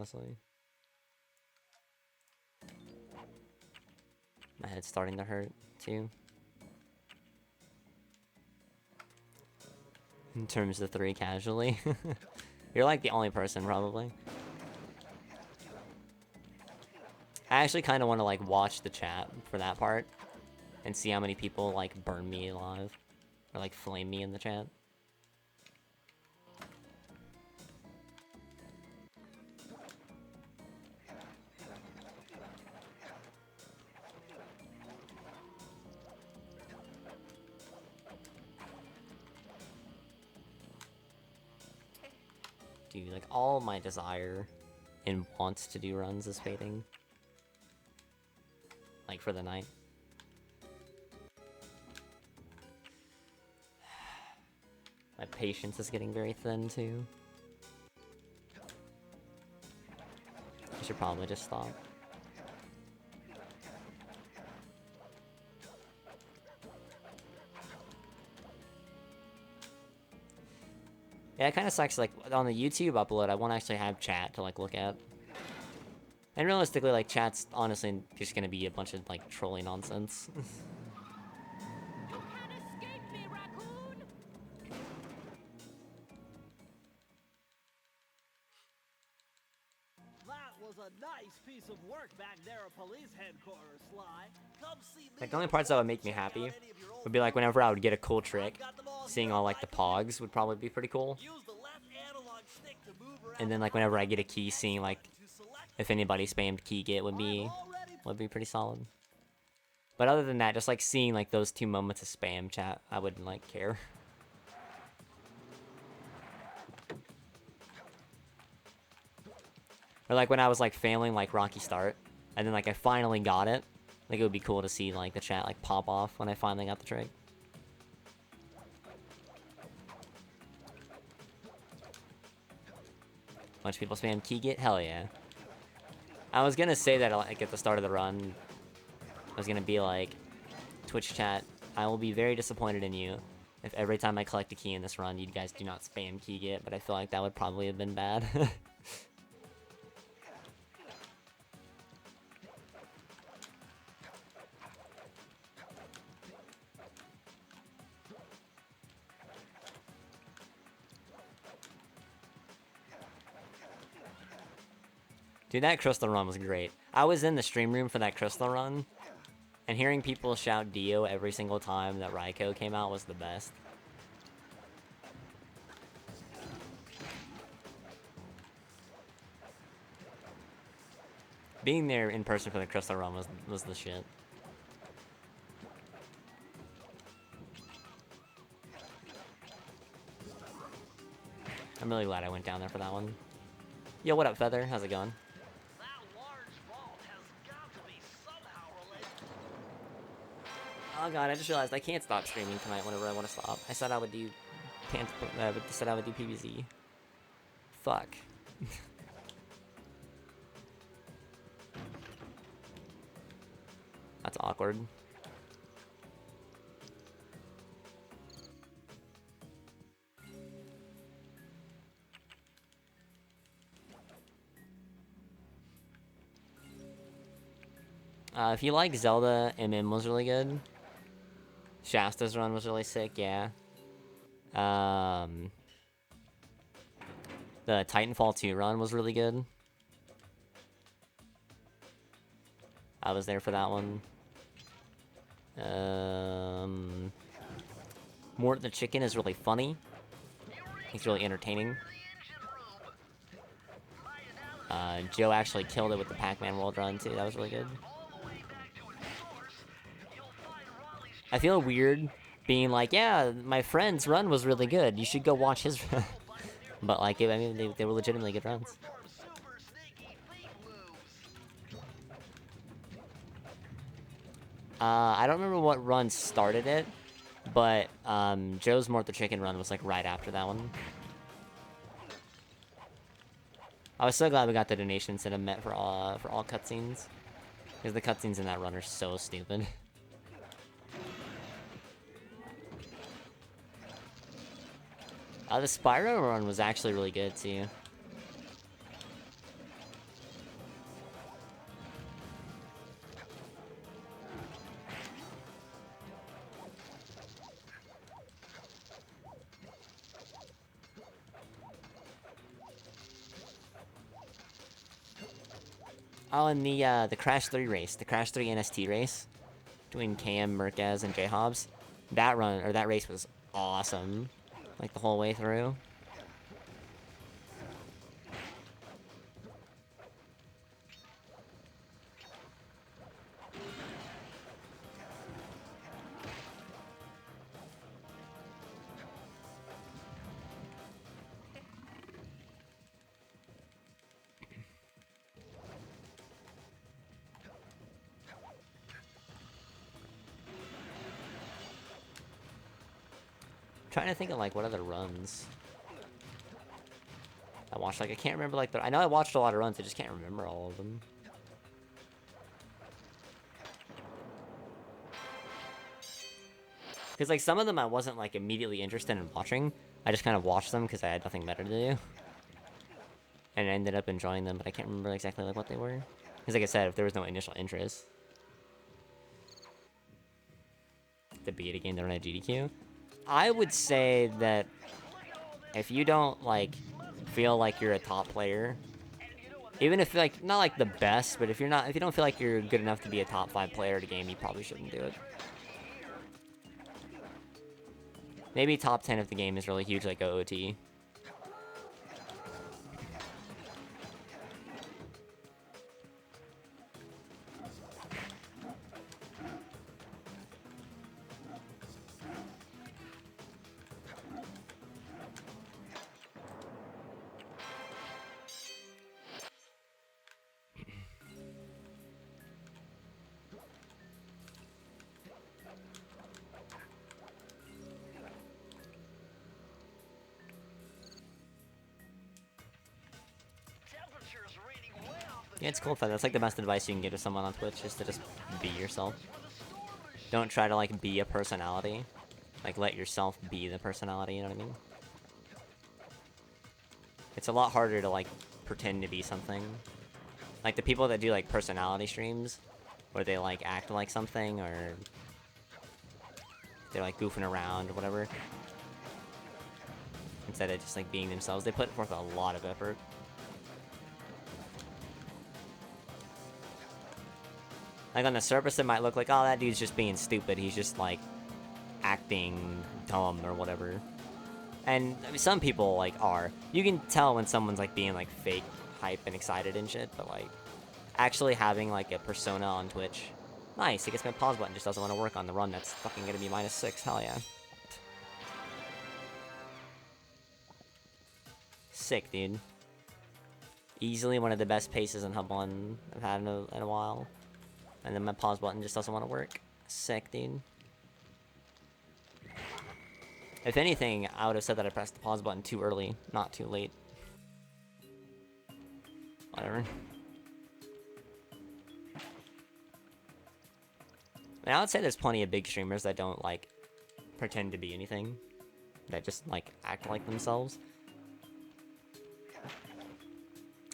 honestly. My head's starting to hurt, too. In terms of 3 casually. You're like the only person, probably. I actually kind of want to, like, watch the chat for that part. And see how many people, like, burn me alive. Or, like, flame me in the chat. Dude, like, all my desire and wants to do runs is fading. Like, for the night. My patience is getting very thin, too. I should probably just stop. Yeah, it kind of sucks, like, on the YouTube upload, I won't actually have chat to, like, look at. And realistically, like, chat's honestly just gonna be a bunch of, like, trolling nonsense. You can't escape me, Raccoon! That was a nice piece of work back there at police headquarters, Sly. Come see me. Like, the only parts that would make me happy would be, like, whenever I would get a cool trick, seeing all, like, the pogs would probably be pretty cool. And then, like, whenever I get a key, seeing, like, if anybody spammed key get would be pretty solid. But other than that, just, like, seeing, like, those 2 moments of spam chat, I wouldn't, like, care. Or, like, when I was, like, failing, like, Rocky Start, and then, like, I finally got it. Like, it would be cool to see, like, the chat, like, pop off when I finally got the trick. Bunch of people spam key get? Hell yeah. I was gonna say that, like, at the start of the run, I was gonna be like, Twitch chat, I will be very disappointed in you if every time I collect a key in this run, you guys do not spam key get, but I feel like that would probably have been bad. Dude, that crystal run was great. I was in the stream room for that crystal run, and hearing people shout Dio every single time that Raikou came out was the best. Being there in person for the crystal run was the shit. I'm really glad I went down there for that one. Yo, what up, Feather? How's it going? Oh god, I just realized I can't stop streaming tonight whenever I want to stop. I said I would do PvZ. Fuck. That's awkward. If you like Zelda, MM was really good. Shasta's run was really sick, yeah. The Titanfall 2 run was really good. I was there for that one. Mort the Chicken is really funny. He's really entertaining. Joe actually killed it with the Pac-Man World Run, too. That was really good. I feel weird being like, yeah, my friend's run was really good. You should go watch his run. But, like, I mean, they were legitimately good runs. I don't remember what run started it, but Joe's Mort the Chicken run was, like, right after that one. I was so glad we got the donations that I met for all cutscenes. Because the cutscenes in that run are so stupid. The Spyro run was actually really good, too. Oh, and the Crash 3 race, the Crash 3 NST race between Cam, Merquez, and J Hobbs. That run or that race was awesome, like the whole way through. Trying to think of like what other runs I watched. Like I can't remember like I know I watched a lot of runs. I just can't remember all of them. Because like some of them I wasn't like immediately interested in watching. I just kind of watched them because I had nothing better to do, and I ended up enjoying them. But I can't remember exactly like what they were. Because like I said, if there was no initial interest, to beat a game that ran a GDQ, I would say that if you don't like feel like you're a top player, even if like not like the best, but if you don't feel like you're good enough to be a top 5 player at a game, you probably shouldn't do it. Maybe top 10 if the game is really huge, like OOT. Yeah, it's cool if that's like the best advice you can give to someone on Twitch, is to just be yourself. Don't try to like be a personality. Like let yourself be the personality, you know what I mean? It's a lot harder to like pretend to be something. Like the people that do like personality streams, where they like act like something, or they're like goofing around or whatever, instead of just like being themselves, they put forth a lot of effort. Like on the surface it might look like, oh, that dude's just being stupid, he's just like acting dumb or whatever. And I mean, some people like are. You can tell when someone's like being like fake hype and excited and shit, but like actually having like a persona on Twitch, nice. I guess my pause button just doesn't want to work on the run. That's fucking gonna be -6. Hell yeah. Sick, dude. Easily one of the best paces in Hub 1 I've had in a while. And then my pause button just doesn't want to work. Sick, dude. If anything, I would have said that I pressed the pause button too early, not too late. Whatever. I mean, I would say there's plenty of big streamers that don't, like, pretend to be anything. That just, like, act like themselves.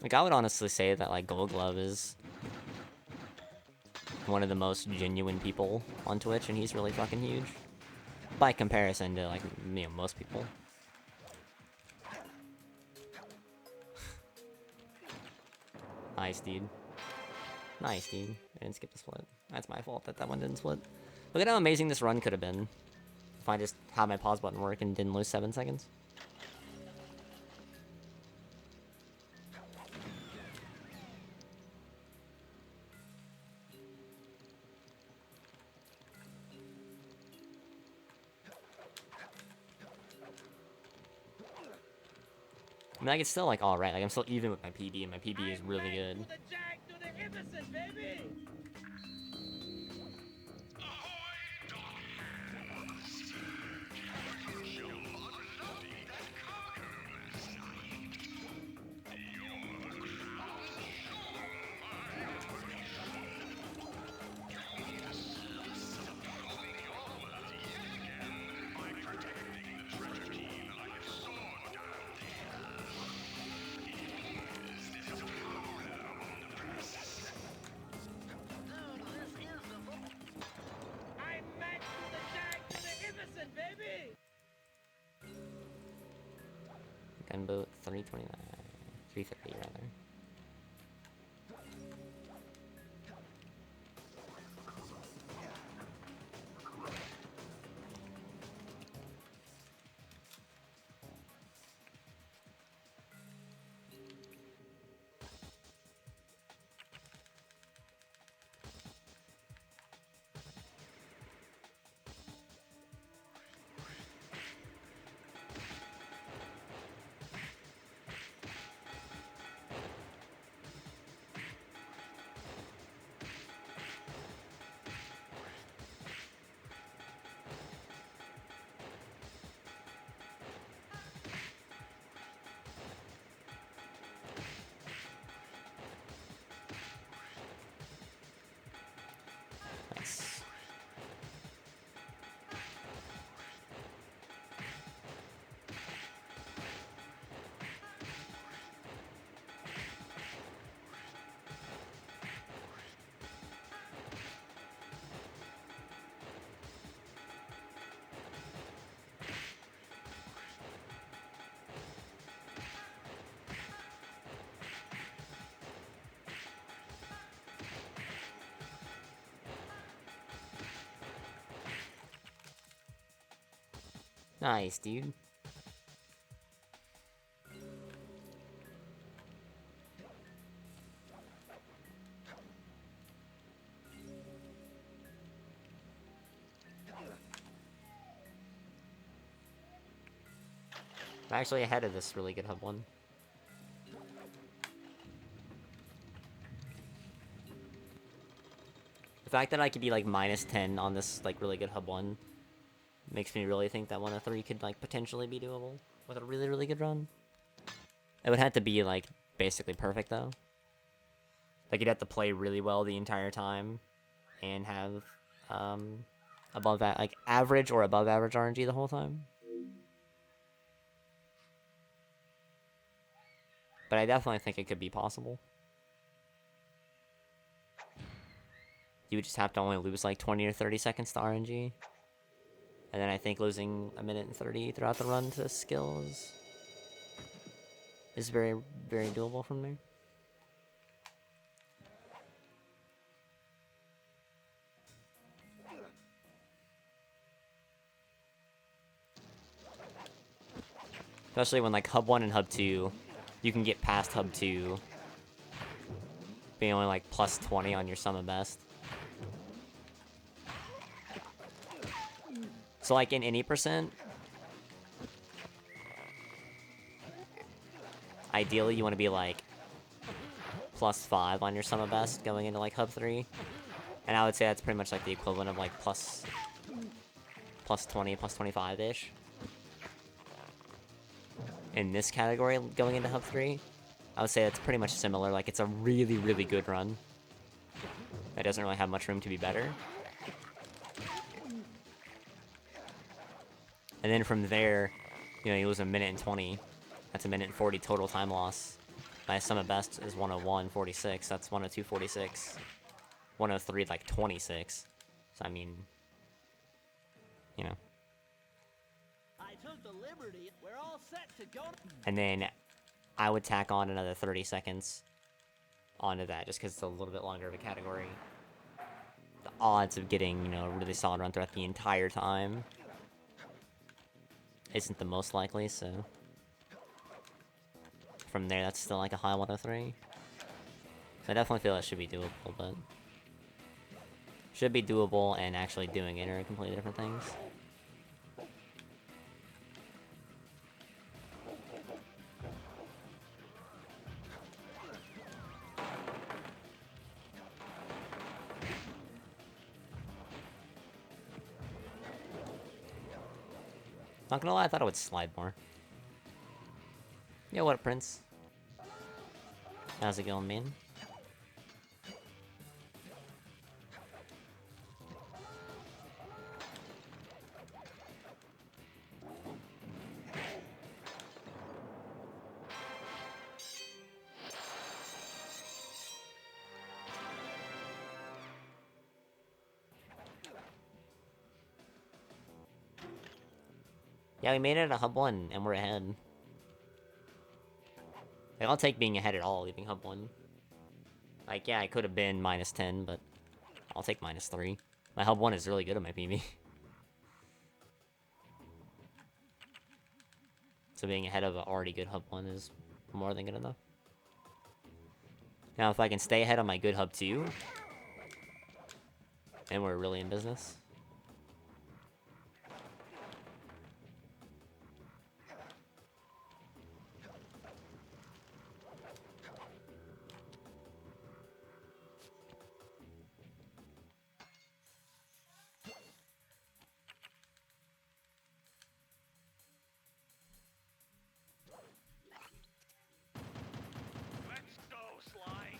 Like, I would honestly say that, like, Gold Glove is one of the most genuine people on Twitch, and he's really fucking huge. By comparison to, like, you know, most people. Nice, dude. Nice, dude. I didn't skip the split. That's my fault that one didn't split. Look at how amazing this run could have been if I just had my pause button work and didn't lose 7 seconds. I mean, like, it's still, like, alright. Like, I'm still even with my PB, and my PB is really good. Gunboat 329. 330 rather. Nice, dude. I'm actually ahead of this really good hub one. The fact that I could be like -10 on this like really good hub one makes me really think that 103 could like potentially be doable with a really, really good run. It would have to be like basically perfect though. Like you'd have to play really well the entire time and have above that like average or above average RNG the whole time. But I definitely think it could be possible. You would just have to only lose like 20 or 30 seconds to RNG. And then I think losing a minute and 30 throughout the run to skill is very, very doable from there. Especially when like hub 1 and hub 2, you can get past hub 2 being only like plus 20 on your sum of best. So like in any percent, ideally you want to be like plus 5 on your sum of best going into like hub 3. And I would say that's pretty much like the equivalent of like plus 20, plus 25-ish. In this category going into hub 3, I would say that's pretty much similar. Like it's a really, really good run that doesn't really have much room to be better. And then from there, you know, you lose a minute and 20. That's a minute and 40 total time loss. My sum of best is 101.46. That's 102.46. 103 like 26. So I mean, you know. I took the liberty. We're all set to go. And then I would tack on another 30 seconds onto that just because it's a little bit longer of a category. The odds of getting, you know, a really solid run throughout the entire time isn't the most likely, so from there that's still like a high 103. So I definitely feel it should be doable, but should be doable and actually doing it are completely different things. Not gonna lie, I thought it would slide more. Yo, what up, Prince? How's it going, man? Yeah, we made it at hub 1, and we're ahead. Like, I'll take being ahead at all, leaving hub 1. Like, yeah, I could have been -10, but I'll take -3. My hub 1 is really good at my PB. So being ahead of an already good hub 1 is more than good enough. Now, if I can stay ahead on my good hub 2, then we're really in business. Let's go, Sly.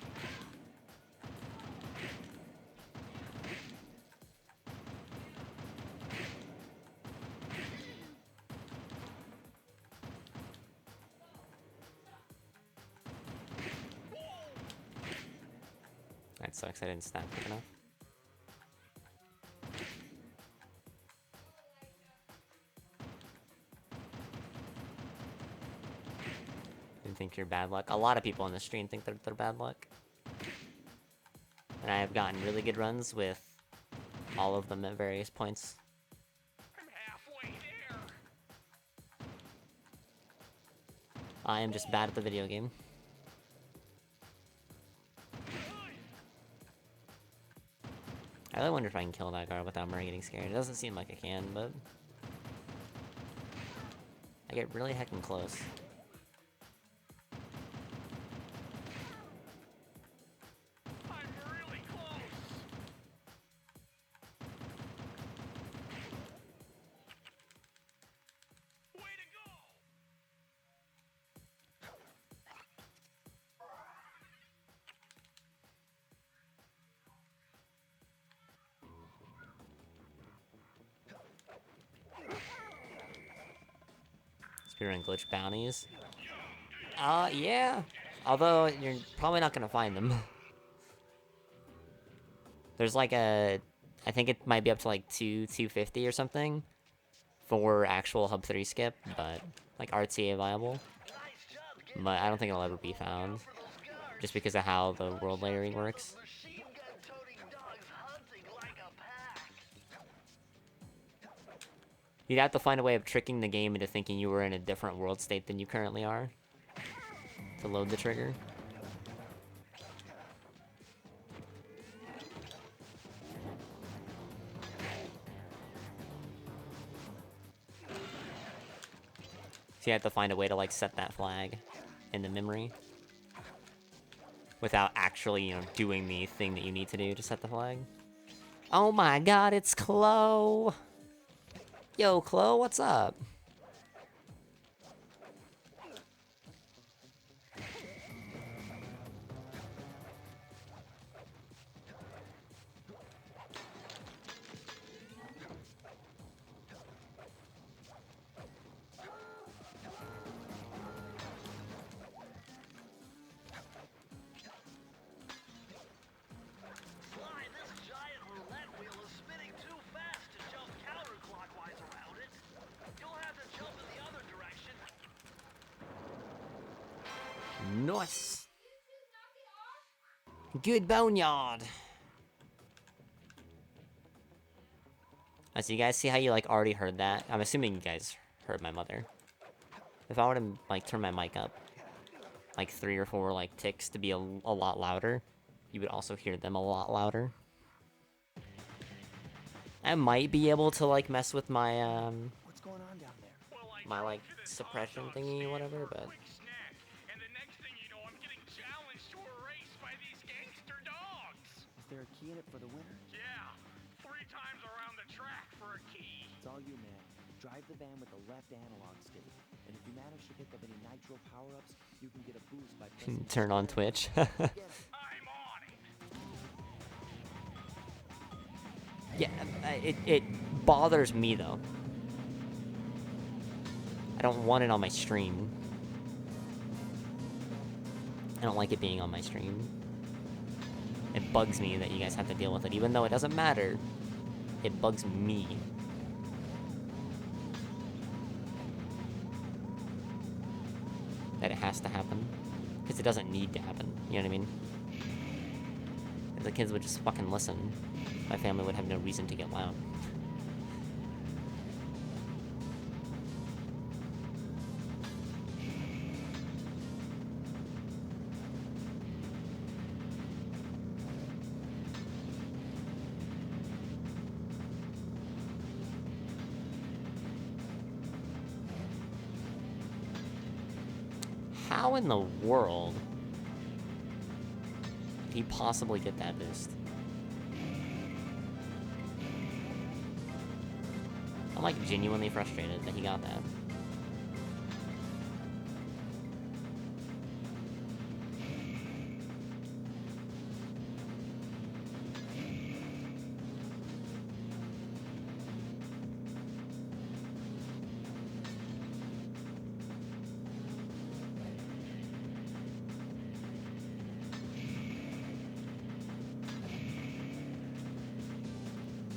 That sucks, I didn't snap quick enough. Didn't think you're bad luck. A lot of people on the stream think they're bad luck. And I have gotten really good runs with all of them at various points. I'm halfway there. I am just bad at the video game. I really wonder if I can kill that guard without Murray getting scared. It doesn't seem like I can, but... I get really heckin' close. I'm really close. Way to go. Speedrun glitch bounties. Yeah. Although, you're probably not gonna find them. There's like a... I think it might be up to like 250 or something for actual Hub 3 skip, but like RTA viable. But I don't think it'll ever be found, just because of how the world layering works. You'd have to find a way of tricking the game into thinking you were in a different world state than you currently are to load the trigger. So you have to find a way to like set that flag in the memory without actually, you know, doing the thing that you need to do to set the flag. Oh my god, it's Chloe! Yo, Chloe, what's up? Sly, this giant roulette wheel is spinning too fast to jump counterclockwise around it. You'll have to jump in the other direction. Nice! Good boneyard! So you guys see how you like already heard that? I'm assuming you guys heard my mother. If I were to like turn my mic up like 3 or 4 like ticks to be a lot louder, you would also hear them a lot louder. I might be able to like mess with my What's going on down there? my like suppression thingy or whatever, but And the next thing you know, I'm getting challenged to a race by these gangster dogs. Is there a key in it for the winner? Yeah, 3 times around the track for a key. It's all you, man. Drive the van with the left analog stick. And if you manage to pick up any nitro power-ups, you can get a boost by pressing turn on Twitch. I'm on it. Yeah, it bothers me though. I don't want it on my stream. I don't like it being on my stream. It bugs me that you guys have to deal with it, even though it doesn't matter. It bugs me. That it has to happen. Because it doesn't need to happen, you know what I mean? If the kids would just fucking listen, my family would have no reason to get loud. How in the world did he possibly get that boost? I'm like genuinely frustrated that he got that.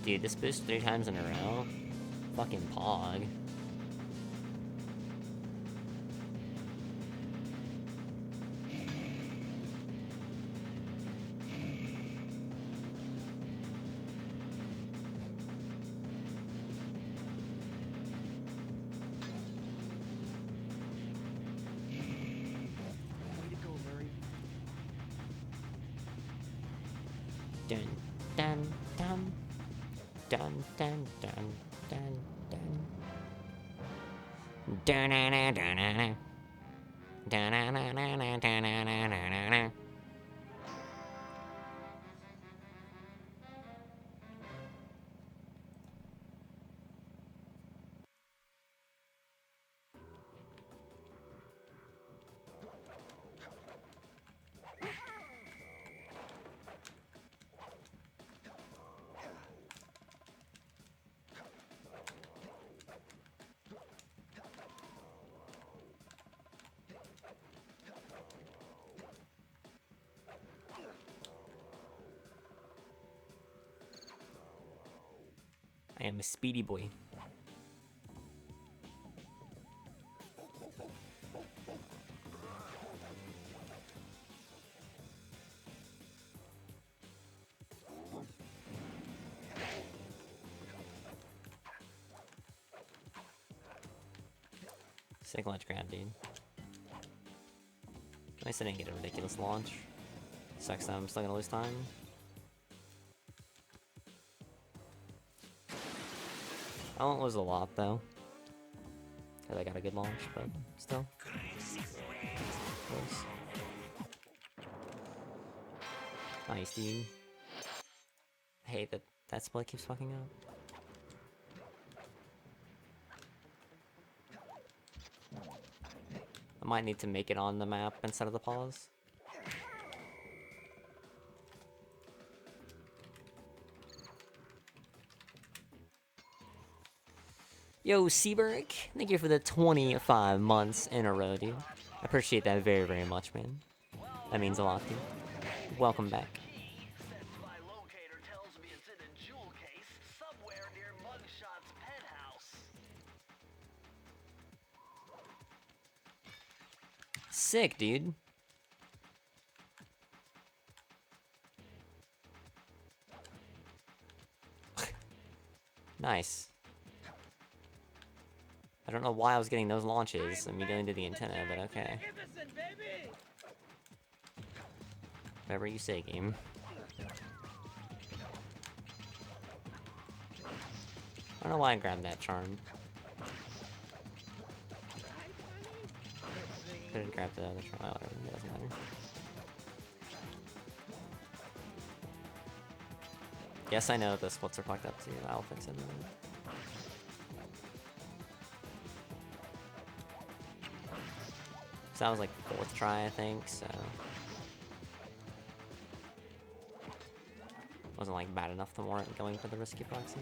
Dude, this boost 3 times in a row? Fucking pog. Dun dun dun dun dun dun dun dun. Dun dun dun dun dun. Dun dun dun dun dun dun dun dun dun. I am a speedy boy. Sick launch grab, dude. At least I didn't get a ridiculous launch. Sucks that I'm still gonna lose time. I won't lose a lot though. Cause I got a good launch, but still. Close. Nice, dude. I hate that that split keeps fucking up. I might need to make it on the map instead of the pause. Yo, Seaberg, thank you for the 25 months in a row, dude. I appreciate that very, very much, man. That means a lot, dude. Welcome back. Since my locator tells me it's in a jewel case somewhere near Mugshot's penthouse. Sick, dude. Nice. I don't know why I was getting those launches immediately into the antenna, but okay. Whatever you say, game. I don't know why I grabbed that charm. Couldn't grab the other charm. Oh, whatever. It doesn't matter. Yes, I know the splits are fucked up too. I'll fix it in a minute. So that was like 4th try, I think, so... Wasn't like bad enough to warrant going for the risky proxy.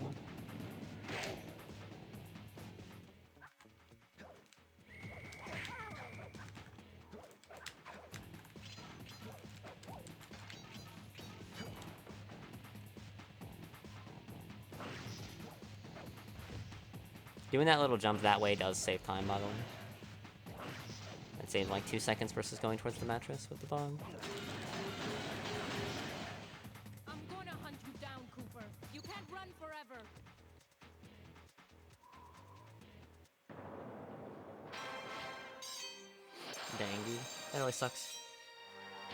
Doing that little jump that way does save time, by the way. It saves like 2 seconds versus going towards the mattress with the dog. I'm gonna hunt you down, Cooper. You can't run forever. Dang, dude. That really sucks.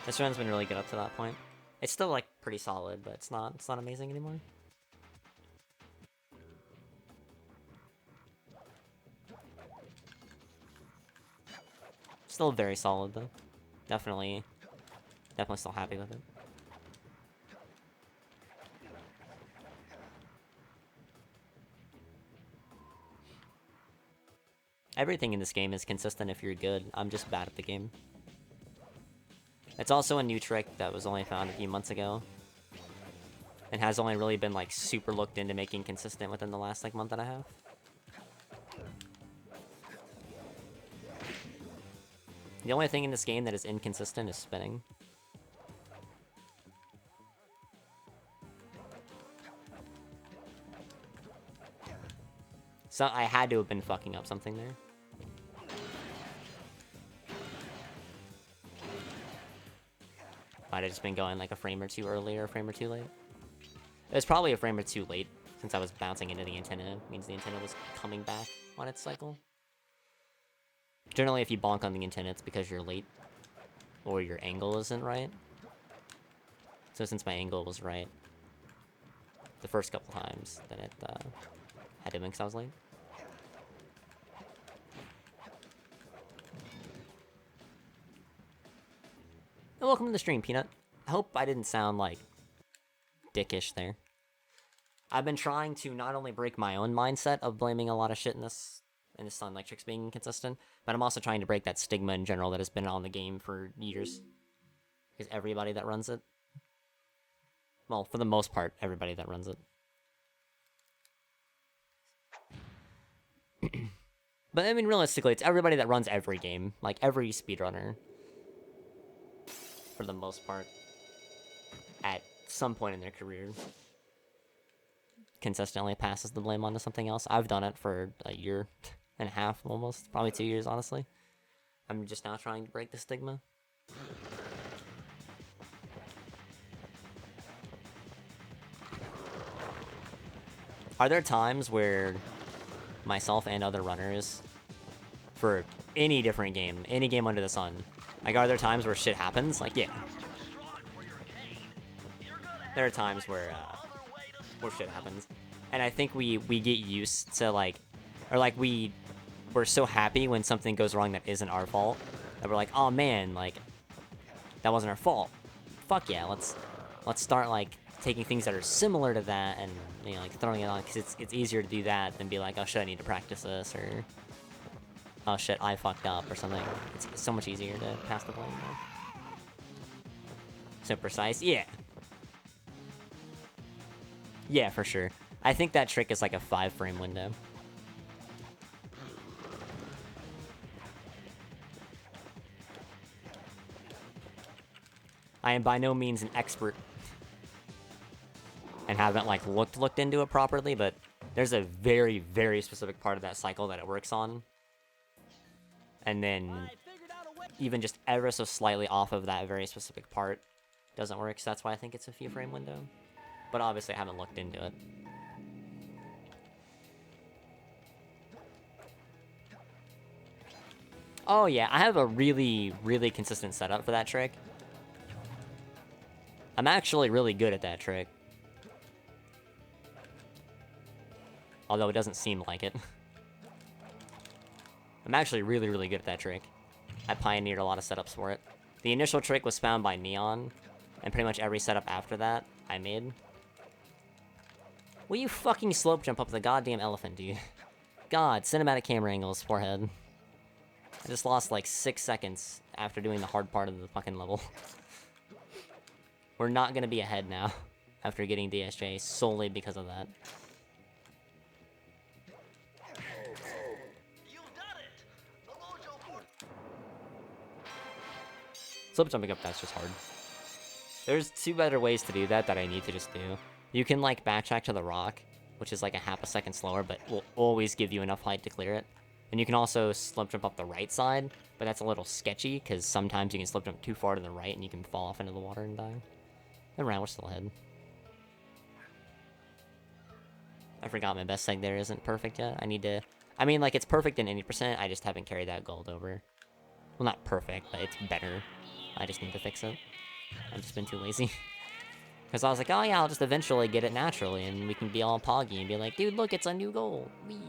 This run's been really good up to that point. It's still like pretty solid, but it's not amazing anymore. Still very solid though. Definitely still happy with it. Everything in this game is consistent if you're good. I'm just bad at the game. It's also a new trick that was only found a few months ago. And has only really been like super looked into making consistent within the last like month and a half. The only thing in this game that is inconsistent is spinning. So I had to have been fucking up something there. Might have just been going like a frame or two early or a frame or two late. It was probably a frame or two late, since I was bouncing into the antenna. It means the antenna was coming back on its cycle. Generally, if you bonk on the antenna, it's because you're late. Or your angle isn't right. So since my angle was right the first couple times, then it had to win 'cause I was late. And welcome to the stream, Peanut. I hope I didn't sound, like, dickish there. I've been trying to not only break my own mindset of blaming a lot of shit in this on, like, tricks being inconsistent, but I'm also trying to break that stigma in general that has been on the game for years. Because everybody that runs it, well, for the most part, everybody that runs it. But, I mean, realistically, it's everybody that runs every game. Like, every speedrunner. For the most part. At some point in their career. Consistently passes the blame onto something else. I've done it for a year and a half, almost. Probably 2 years, honestly. I'm just now trying to break the stigma. Are there times where myself and other runners, for any different game, any game under the sun, like, are there times where shit happens? Like, yeah. There are times where shit happens. And I think we get used to, like, or, like, we're so happy when something goes wrong that isn't our fault, that we're like, oh man, like, that wasn't our fault. Fuck yeah, let's start, like, taking things that are similar to that and, you know, like, throwing it on, because it's easier to do that than be like, oh shit, I need to practice this, or oh shit, I fucked up, or something. It's so much easier to pass the blame, though. So precise? Yeah. Yeah, for sure. I think that trick is like a 5-frame window. I am by no means an expert and haven't, like, looked into it properly, but there's a very, very specific part of that cycle that it works on. And then even just ever so slightly off of that very specific part doesn't work, so that's why I think it's a few frame window. But obviously I haven't looked into it. Oh yeah, I have a really, really consistent setup for that trick. I'm actually really good at that trick. Although it doesn't seem like it. I'm actually really, really good at that trick. I pioneered a lot of setups for it. The initial trick was found by Neon, and pretty much every setup after that, I made. Will you fucking slope jump up the goddamn elephant, dude? God, cinematic camera angles, forehead. I just lost like 6 seconds after doing the hard part of the fucking level. We're not gonna be ahead now, after getting DSJ, solely because of that. Slope jumping up, that's just hard. There's 2 better ways to do that I need to just do. You can, like, backtrack to the rock, which is like a half a second slower, but will always give you enough height to clear it. And you can also slope jump up the right side, but that's a little sketchy, because sometimes you can slope jump too far to the right and you can fall off into the water and die. Never mind, we're still ahead. I forgot my best seg there isn't perfect yet. I need to... I mean, like, it's perfect in 80%, I just haven't carried that gold over. Well, not perfect, but it's better. I just need to fix it. I've just been too lazy. Because I was like, oh yeah, I'll just eventually get it naturally, and we can be all poggy and be like, dude, look, it's a new goal. Wee.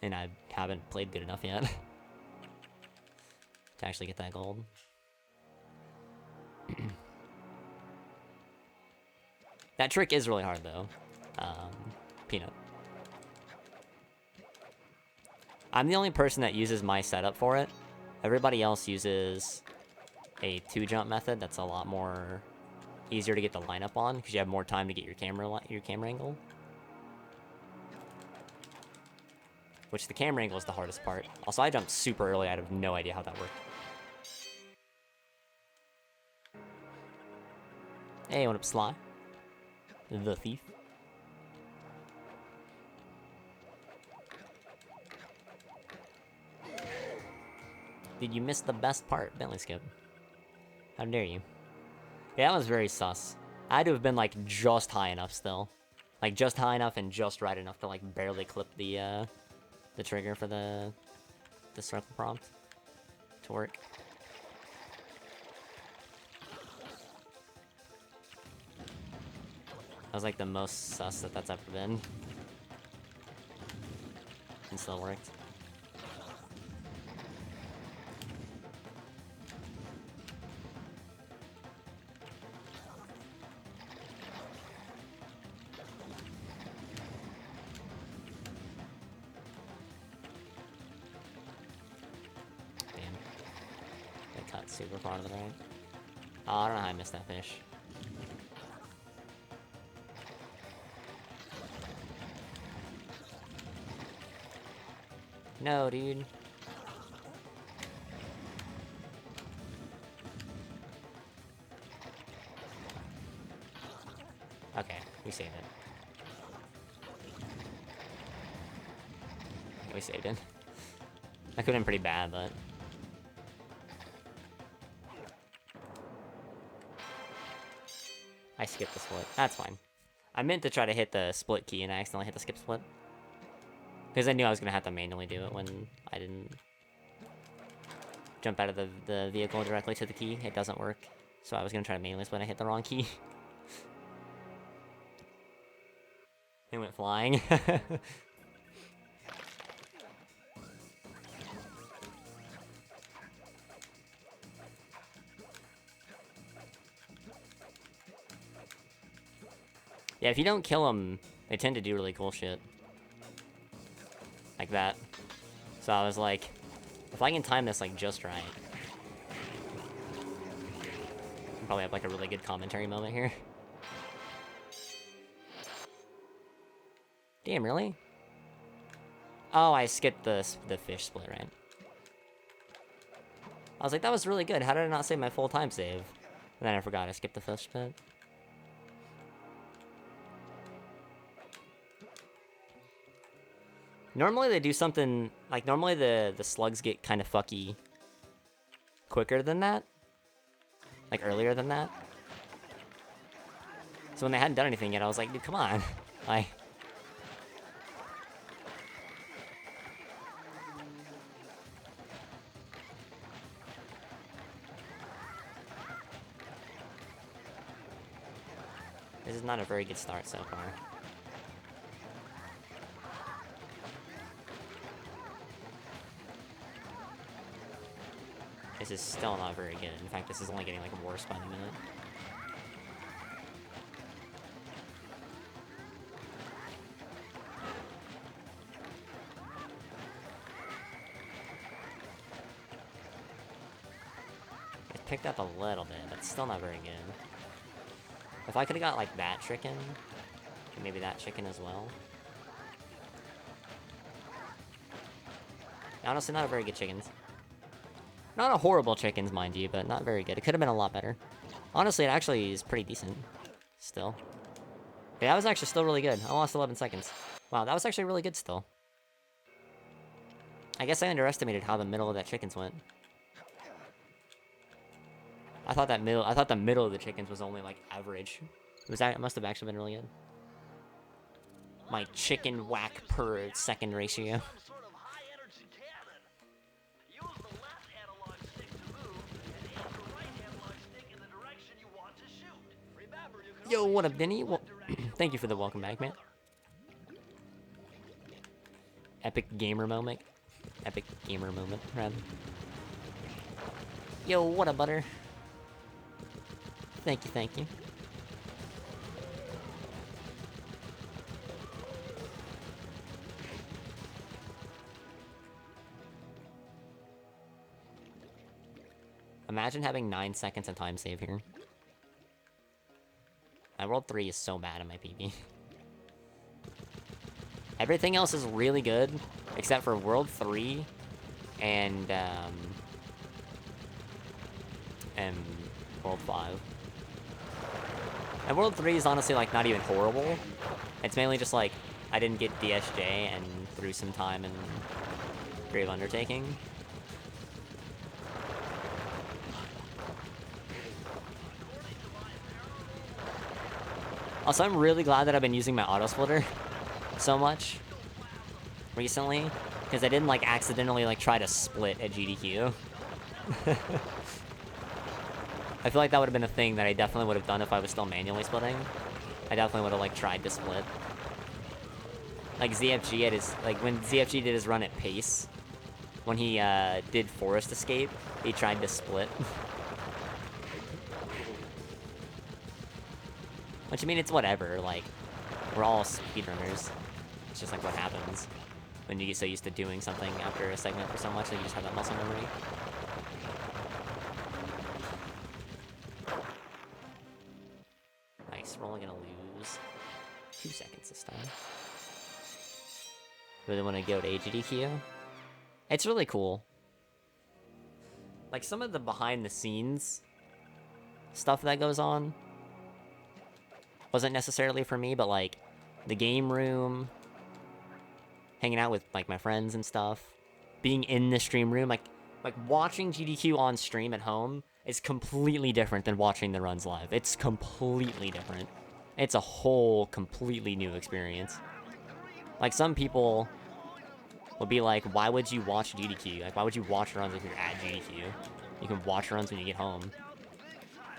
And I haven't played good enough yet to actually get that gold. That trick is really hard, though. Peanut. I'm the only person that uses my setup for it. Everybody else uses a 2-jump method that's a lot more easier to get the lineup on, because you have more time to get your camera angle. Which the camera angle is the hardest part. Also, I jumped super early. I have no idea how that worked. Hey, what up, Sly? The thief. Did you miss the best part, Bentley Skip? How dare you? Yeah, that was very sus. I had to have been, like, just high enough still. Like, just high enough and just right enough to, like, barely clip the trigger for the circle prompt to work. That was like the most sus that that's ever been. And still worked. Damn. They cut super far to the right. Oh, I don't know how I missed that fish. No, dude. Okay, we saved it. We saved it. That could have been pretty bad, but... I skipped the split. That's fine. I meant to try to hit the split key and I accidentally hit the skip split. Because I knew I was going to have to manually do it when I didn't jump out of the vehicle directly to the key. It doesn't work. So I was going to try to manually split and I hit the wrong key. It went flying. Yeah, if you don't kill them, they tend to do really cool shit. Like that. So I was like, if I can time this like just right, I'll probably have like a really good commentary moment here. Damn, really? Oh, I skipped the fish split, right? I was like, that was really good. How did I not save my full time save? And then I forgot I skipped the fish split. Normally they do something, like normally the slugs get kind of fucky quicker than that. Like earlier than that. So when they hadn't done anything yet, I was like, dude, come on. Like... This is not a very good start so far. This is still not very good. In fact, this is only getting like worse by the minute. It picked up a little bit, but still not very good. If I could have got like that chicken, and maybe that chicken as well. Honestly, not a very good chickens. Not a horrible chickens, mind you, but not very good. It could have been a lot better. Honestly, it actually is pretty decent. Still. Yeah, that was actually still really good. I lost 11 seconds. Wow, that was actually really good still. I guess I underestimated how the middle of that chickens went. I thought the middle of the chickens was only like average. It must have actually been really good. My chicken whack per second ratio. Yo, what up, Denny? Well, thank you for the welcome back, man. Epic gamer moment. Epic gamer moment, rather. Yo, what up, butter? Thank you, thank you. Imagine having 9 seconds of time save here. My World 3 is so bad in my PB. Everything else is really good, except for World 3 and World 5. And World 3 is honestly, like, not even horrible. It's mainly just, like, I didn't get DSJ and threw some time in Grave Undertaking. Also, I'm really glad that I've been using my auto splitter so much recently, because I didn't like accidentally like try to split at GDQ. I feel like that would have been a thing that I definitely would have done if I was still manually splitting. I definitely would have like tried to split. Like ZFG at his when ZFG did his run at pace, when he did Forest Escape, he tried to split. Which I mean, it's whatever. Like, we're all speedrunners. It's just like what happens when you get so used to doing something after a segment for so much that you just have that muscle memory. Nice. We're only gonna lose 2 seconds this time. Really want to go to AGDQ? It's really cool. Like, some of the behind-the-scenes stuff that goes on wasn't necessarily for me, but, like, the game room, hanging out with, like, my friends and stuff, being in the stream room, like watching GDQ on stream at home is completely different than watching the runs live. It's completely different. It's a whole completely new experience. Like, some people will be like, why would you watch GDQ? Like, why would you watch runs if you're at GDQ? You can watch runs when you get home.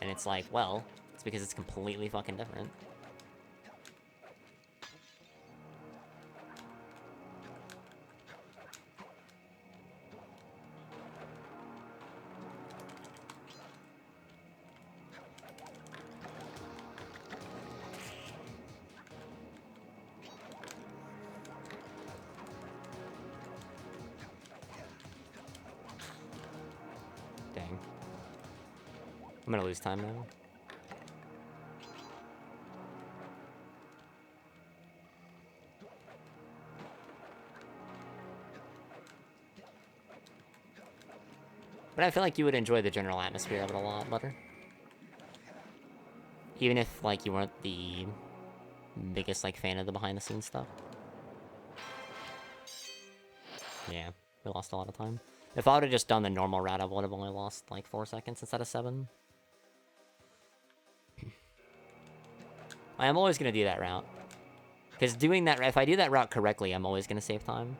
And it's like, well, it's because it's completely fucking different. Dang. I'm gonna lose time now. But I feel like you would enjoy the general atmosphere of it a lot better. Even if, like, you weren't the biggest, like, fan of the behind-the-scenes stuff. Yeah, we lost a lot of time. If I would have just done the normal route, I would have only lost, like, 4 seconds instead of 7. I am always going to do that route. Because doing that, if I do that route correctly, I'm always going to save time.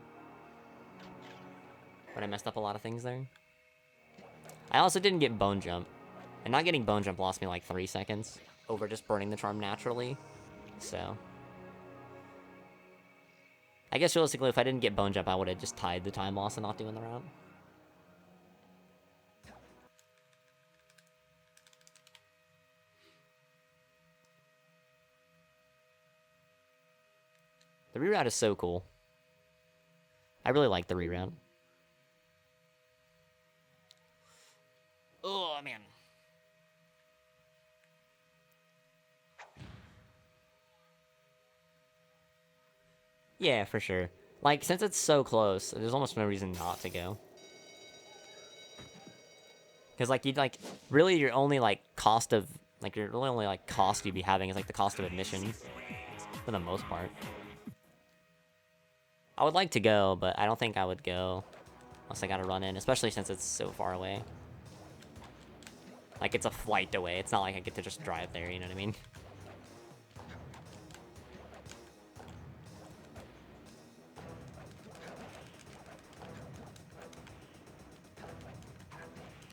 But I messed up a lot of things there. I also didn't get Bone Jump. And not getting Bone Jump lost me like 3 seconds over just burning the charm naturally. So I guess realistically, if I didn't get Bone Jump, I would have just tied the time loss and not doing the route. The reroute is so cool. I really like the reroute. Oh, man. Yeah, for sure. Like, since it's so close, there's almost no reason not to go. Because, like, you'd, like, really your only, like, cost of, like, your really only, like, cost you'd be having is, like, the cost of admission. For the most part. I would like to go, but I don't think I would go unless I gotta run in, especially since it's so far away. Like, it's a flight away. It's not like I get to just drive there, you know what I mean?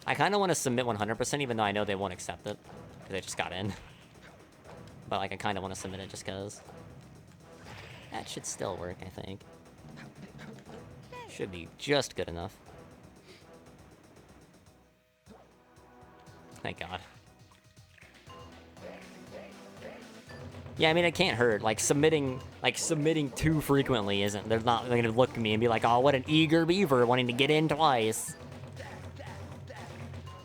I kind of want to submit 100%, even though I know they won't accept it. Because I just got in. But, like, I kind of want to submit it just because. That should still work, I think. Should be just good enough. Thank God. Yeah, I mean, it can't hurt. Like, submitting too frequently isn't. They're not gonna look at me and be like, oh, what an eager beaver wanting to get in twice.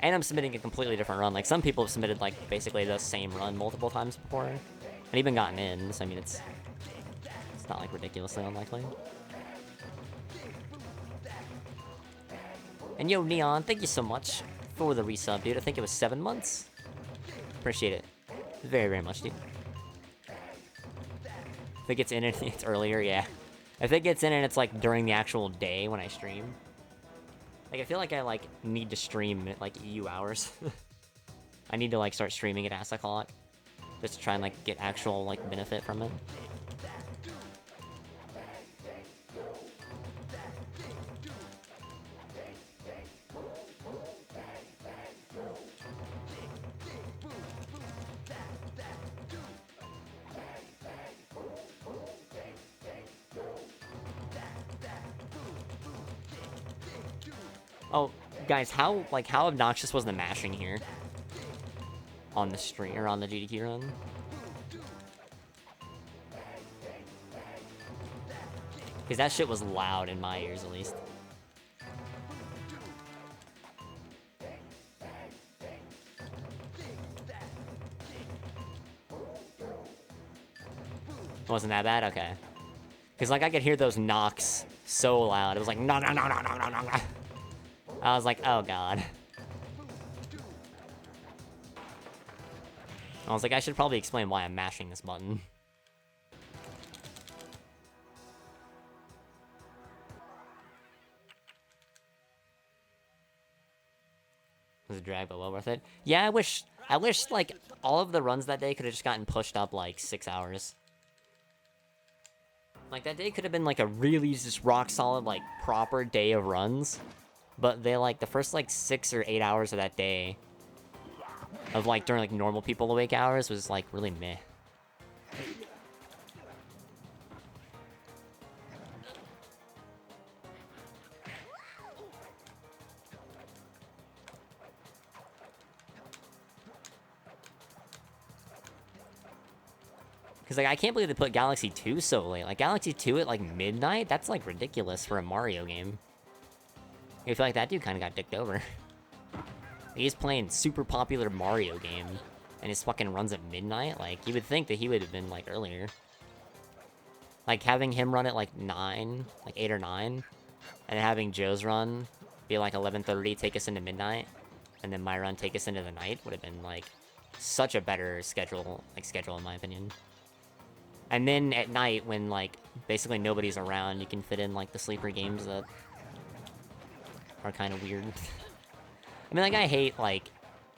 And I'm submitting a completely different run. Like, some people have submitted, like, basically the same run multiple times before. And even gotten in, so I mean, it's not, like, ridiculously unlikely. And yo, Neon, thank you so much for the resub, dude. I think it was 7 months. Appreciate it very, very much, dude. If it gets in and it's earlier, yeah. If it gets in and it's, like, during the actual day when I stream. Like, I feel like I, like, need to stream at, like, EU hours. I need to, like, start streaming at ass o'clock. Just to try and, like, get actual, like, benefit from it. Oh, guys, how obnoxious was the mashing here? On the stream, or on the GDQ run? Because that shit was loud in my ears, at least. Wasn't that bad? Okay. Because, like, I could hear those knocks so loud. It was like, no, no, no, no, no, no, no, no. I was like, oh, God. I was like, I should probably explain why I'm mashing this button. Was a drag, but well worth it. Yeah, I wish, like, all of the runs that day could have just gotten pushed up, like, 6 hours. Like, that day could have been, like, a really just rock-solid, like, proper day of runs. But they, like, the first, like, 6 or 8 hours of that day, of, like, during, like, normal people awake hours, was, like, really meh. Because, like, I can't believe they put Galaxy 2 so late. Like, Galaxy 2 at, like, midnight? That's, like, ridiculous for a Mario game. I feel like that dude kind of got dicked over. He's playing super popular Mario game, and his fucking runs at midnight? Like, you would think that he would have been, like, earlier. Like, having him run at, like, 9, like, 8 or 9, and having Joe's run be, like, 11:30, take us into midnight, and then my run take us into the night would have been, like, such a better schedule in my opinion. And then at night, when, like, basically nobody's around, you can fit in, like, the sleeper games that are kind of weird. I mean, like, I hate, like,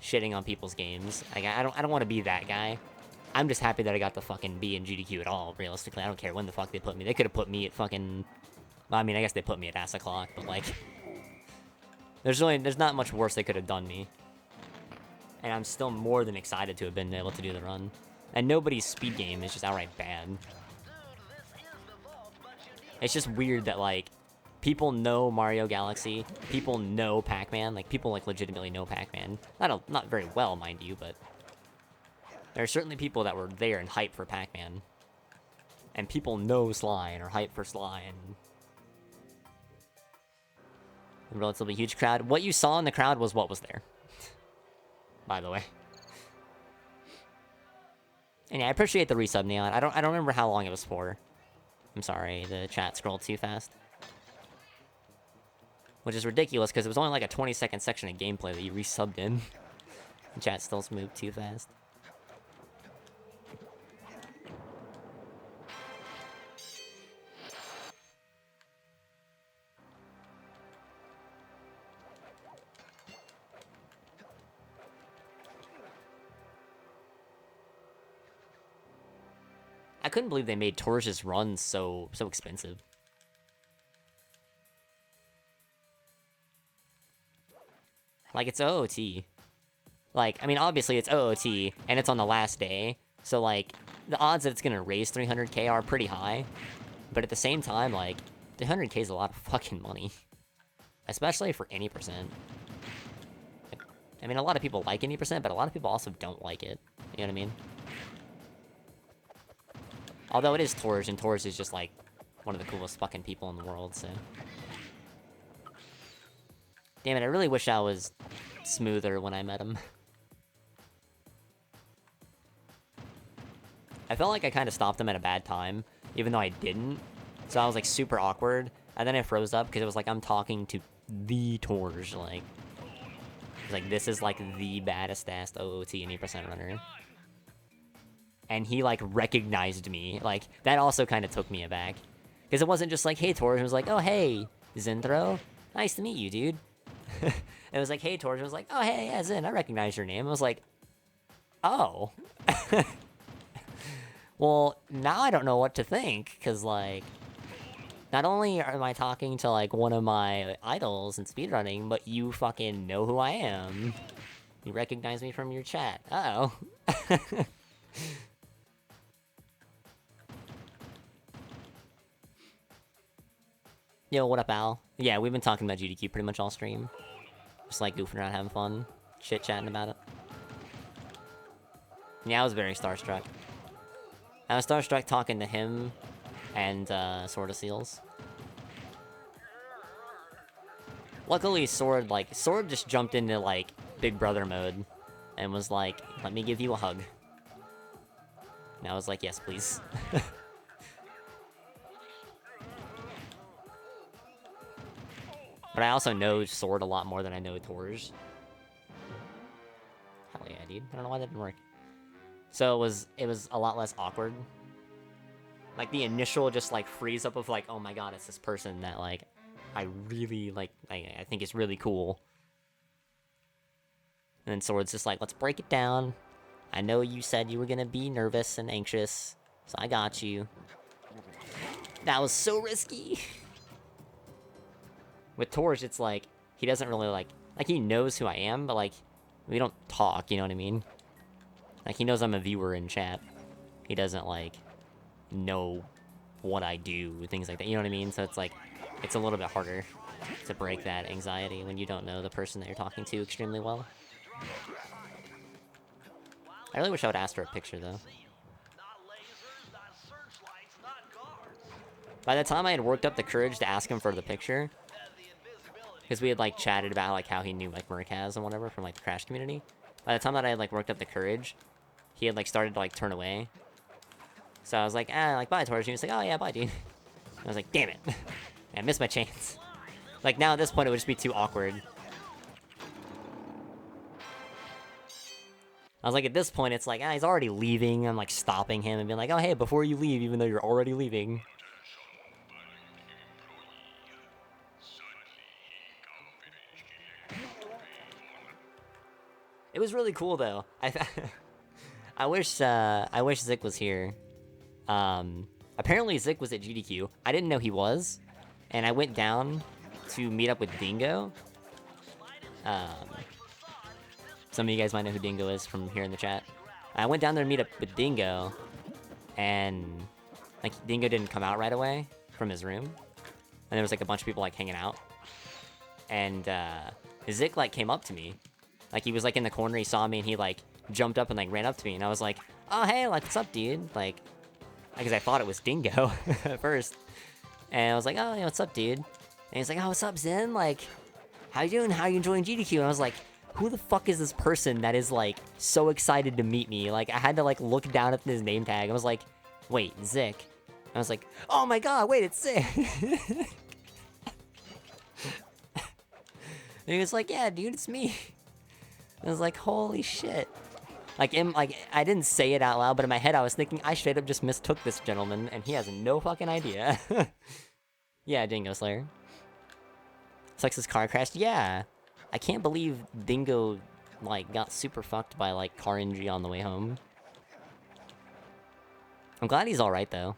shitting on people's games. Like, I don't want to be that guy. I'm just happy that I got to fucking be in GDQ at all, realistically. I don't care when the fuck they put me. They could have put me at fucking... Well, I mean, I guess they put me at ass o'clock, but, like... There's not much worse they could have done me. And I'm still more than excited to have been able to do the run. And nobody's speed game is just outright bad. It's just weird that, like, people know Mario Galaxy, people know Pac-Man, like, people, like, legitimately know Pac-Man. Not very well, mind you, but... There are certainly people that were there and hyped for Pac-Man. And people know Sly and are hyped for Sly, and... A relatively huge crowd. What you saw in the crowd was what was there. By the way. And yeah, I appreciate the resub, Neon. I don't remember how long it was for. I'm sorry, the chat scrolled too fast. Which is ridiculous, because it was only like a 20-second section of gameplay that you resubbed in. The chat still moved too fast. I couldn't believe they made Torch's runs so expensive. Like, it's OOT. Like, I mean, obviously it's OOT, and it's on the last day, so, like, the odds that it's gonna raise 300k are pretty high. But at the same time, like, 300k is a lot of fucking money. Especially for any percent. I mean, a lot of people like any percent, but a lot of people also don't like it. You know what I mean? Although it is Torch, and Torch is just, like, one of the coolest fucking people in the world, so... Damn it, I really wish I was smoother when I met him. I felt like I kind of stopped him at a bad time, even though I didn't. So I was, like, super awkward, and then I froze up, because it was like I'm talking to the Torch, like... It's like, this is, like, the baddest ass OOT any percent runner. And he, like, recognized me. Like, that also kind of took me aback. Because it wasn't just like, hey, Torch. It was like, oh, hey, Zinthro. Nice to meet you, dude. It was like, hey, Torch. It was like, oh, hey, yeah, Zin, I recognize your name. I was like, oh. Well, now I don't know what to think. Because, like, not only am I talking to, like, one of my idols in speedrunning, but you fucking know who I am. You recognize me from your chat. Uh-oh. Yo, what up, Al? Yeah, we've been talking about GDQ pretty much all stream. Just like goofing around, having fun, chit-chatting about it. Yeah, I was very starstruck. I was starstruck talking to him and Sword of Seals. Luckily, Sword just jumped into, like, Big Brother mode and was like, let me give you a hug. And I was like, yes, please. But I also know Sword a lot more than I know Torj. Hell yeah, dude. I don't know why that didn't work. So it was a lot less awkward. Like, the initial just, like, freeze up of, like, oh my god, it's this person that, like, I really, like, I think is really cool. And then Sword's just like, let's break it down. I know you said you were gonna be nervous and anxious, so I got you. That was so risky. With Torj, it's like, he doesn't really, like, he knows who I am, but, like, we don't talk, you know what I mean? Like, he knows I'm a viewer in chat. He doesn't, like, know what I do, things like that, you know what I mean? So it's, like, it's a little bit harder to break that anxiety when you don't know the person that you're talking to extremely well. I really wish I would ask for a picture, though. By the time I had worked up the courage to ask him for the picture, because we had, like, chatted about, like, how he knew, like, Murkaz and whatever from, like, the Crash community. By the time that I had, like, worked up the courage, he had, like, started to, like, turn away. So I was like, like, bye, Torch. And he was like, oh, yeah, bye, dude. And I was like, damn it. I missed my chance. Like, now at this point, it would just be too awkward. I was like, at this point, it's like, he's already leaving. I'm, like, stopping him and being like, oh, hey, before you leave, even though you're already leaving. It was really cool, though. I wish Zik was here. Apparently Zik was at GDQ. I didn't know he was. And I went down to meet up with Dingo. Some of you guys might know who Dingo is from here in the chat. I went down there to meet up with Dingo. And, like, Dingo didn't come out right away from his room. And there was, like, a bunch of people, like, hanging out. And, Zik, like, came up to me. Like, he was, like, in the corner, he saw me, and he, like, jumped up and, like, ran up to me, and I was like, oh, hey, like, what's up, dude? Like, because I thought it was Dingo at first. And I was like, oh, yeah, what's up, dude? And he's like, oh, what's up, Zen? Like, how you doing? How are you enjoying GDQ? And I was like, who the fuck is this person that is, like, so excited to meet me? Like, I had to, like, look down at his name tag. I was like, wait, Zik. I was like, oh my god, wait, it's Zik. And he was like, yeah, dude, it's me. I was like, holy shit. Like, I didn't say it out loud, but in my head I was thinking, I straight up just mistook this gentleman, and he has no fucking idea. Yeah, Dingo Slayer. Sucks' car crashed? Yeah. I can't believe Dingo, like, got super fucked by, like, car injury on the way home. I'm glad he's alright, though.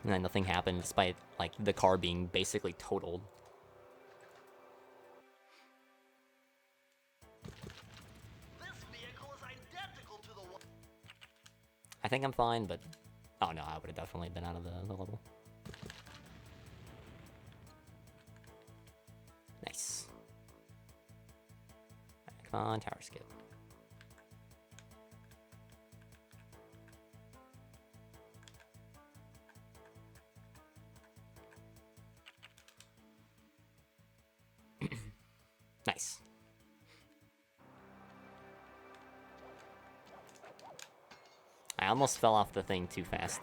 And then nothing happened, despite, like, the car being basically totaled. I think I'm fine, but... Oh no, I would have definitely been out of the level. Nice. Right, come on, tower skip. Nice. I almost fell off the thing too fast.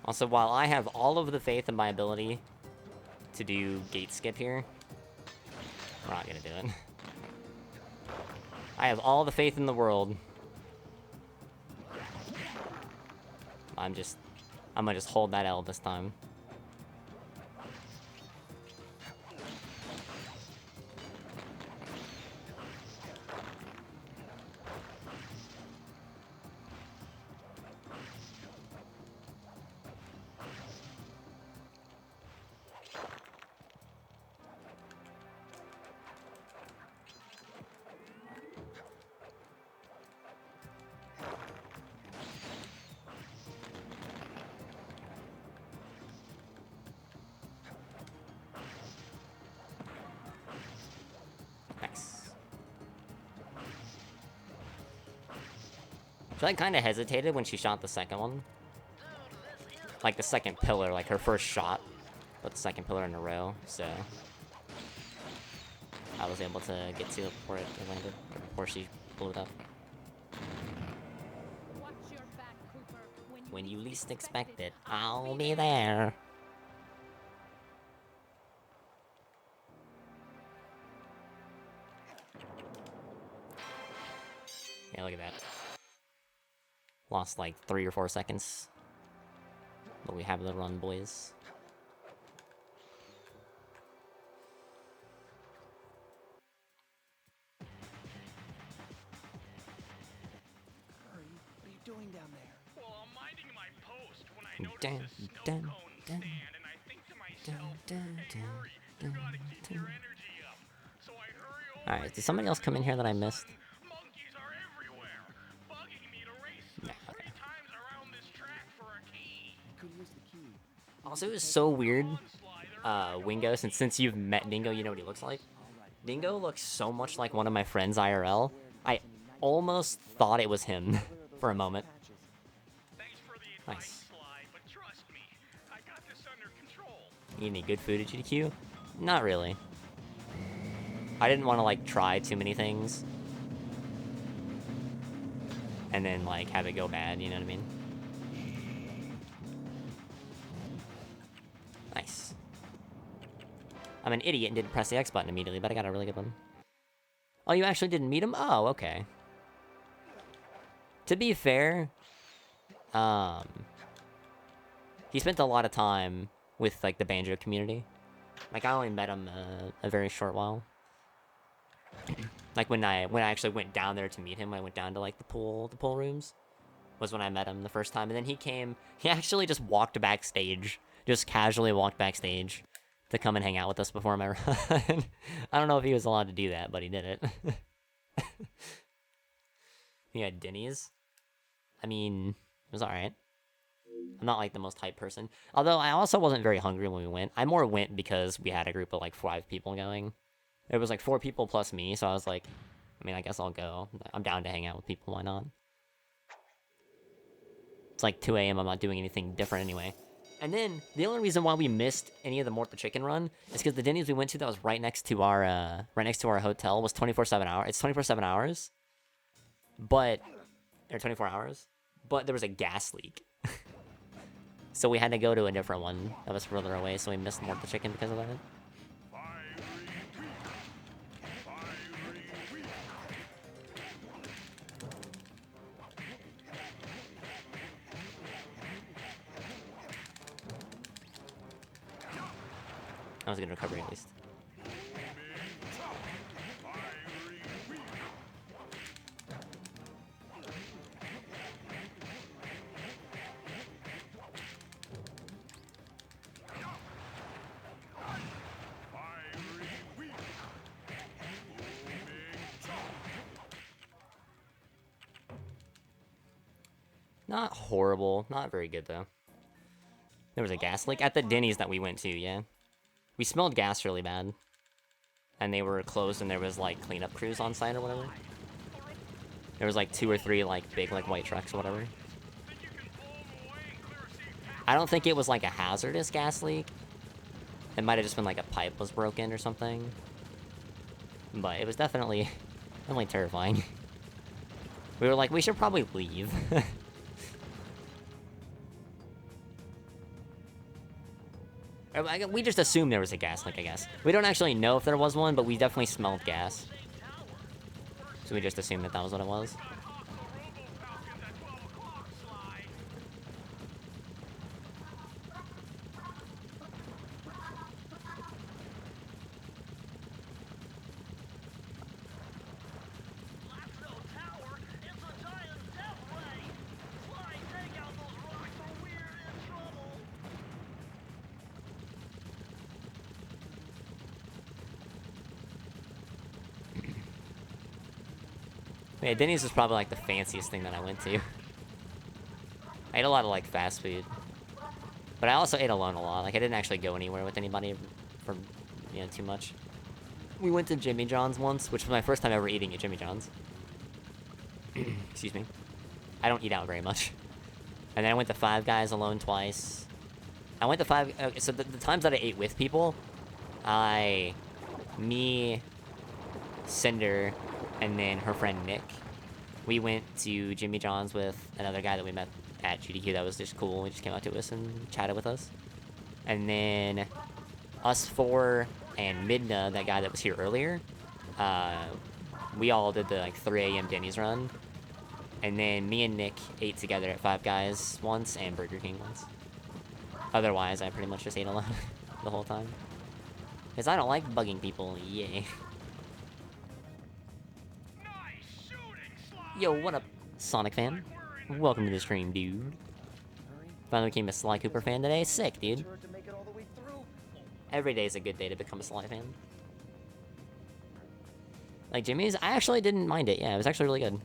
Also, while I have all of the faith in my ability to do gate skip here, we're not gonna do it. I have all the faith in the world. I'm gonna just hold that L this time. So I kind of hesitated when she shot the second one. Like the second pillar, like her first shot, but the second pillar in a row, so I was able to get to it before it landed, or before she blew it up. Watch your back, Cooper. When you least expect it, I'll be there. Yeah, look at that. Lost like 3 or 4 seconds. But we have the run, boys. Hurry, what are you doing down there? Well, I'm minding my post when I notice the snow cone stand, and I think to myself, hey, Murray, you gotta keep your energy up. So I hurry over. Alright, did somebody else come in here that I missed? Monkeys are everywhere, bugging me to race Nah, 3 times around this track for a key. Couldn't use the key. Also, it was so weird, Wingo, since you've met Dingo, you know what he looks like. Dingo looks so much like one of my friends IRL. I almost thought it was him for a moment. Thanks for the advice, Nice. Sly, but trust me, I got this under control. Need any good food at GDQ? Not really. I didn't want to, like, try too many things. And then, like, have it go bad, you know what I mean? Nice. I'm an idiot and didn't press the X button immediately, but I got a really good one. Oh, you actually didn't meet him? Oh, okay. To be fair, he spent a lot of time with, like, the banjo community. Like, I only met him a very short while. Like, when I actually went down there to meet him, I went down to, like, the pool rooms, was when I met him the first time. And then he actually just walked backstage, just casually walked backstage to come and hang out with us before my run. I don't know if he was allowed to do that, but he did it. He had Denny's. I mean, it was alright. I'm not, like, the most hype person. Although, I also wasn't very hungry when we went. I more went because we had a group of, like, 5 people going. It was, like, 4 people plus me, so I was like, I mean, I guess I'll go. I'm down to hang out with people, why not? It's like 2 a.m., I'm not doing anything different anyway. And then, the only reason why we missed any of the Mort the Chicken run is because the Denny's we went to that was right next to our hotel was 24/7 hours. It's 24/7 hours. But, or 24 hours. But there was a gas leak. So we had to go to a different one that was further away, so we missed Mort the Chicken because of that. That was a good recovery, at least. Not horrible. Not very good, though. There was a gas leak at the Denny's that we went to, yeah. We smelled gas really bad. And they were closed and there was, like, cleanup crews on site or whatever. There was, like, 2 or 3, like, big, like, white trucks or whatever. I don't think it was, like, a hazardous gas leak. It might have just been, like, a pipe was broken or something. But it was definitely terrifying. We were like, we should probably leave. We just assumed there was a gas leak, I guess. We don't actually know if there was one, but we definitely smelled gas. So we just assumed that was what it was. Yeah, Denny's was probably, like, the fanciest thing that I went to. I ate a lot of, like, fast food. But I also ate alone a lot. Like, I didn't actually go anywhere with anybody for, you know, too much. We went to Jimmy John's once, which was my first time ever eating at Jimmy John's. Excuse me. I don't eat out very much. And then I went to Five Guys alone twice. I went to okay, so the times that I ate with people, me, Cinder, and then her friend Nick, we went to Jimmy John's with another guy that we met at GDQ that was just cool. He just came out to us and chatted with us. And then us four and Midna, that guy that was here earlier, we all did the like 3 a.m. Denny's run. And then me and Nick ate together at Five Guys once and Burger King once. Otherwise, I pretty much just ate alone the whole time. Because I don't like bugging people, yay. Nice shooting, Sly. Yo, what up, Sonic fan? Welcome to the stream, dude. Finally became a Sly Cooper fan today. Sick, dude. Sure to make it all the way through. Every day is a good day to become a Sly fan. Like Jimmy's, I actually didn't mind it. Yeah, it was actually really good.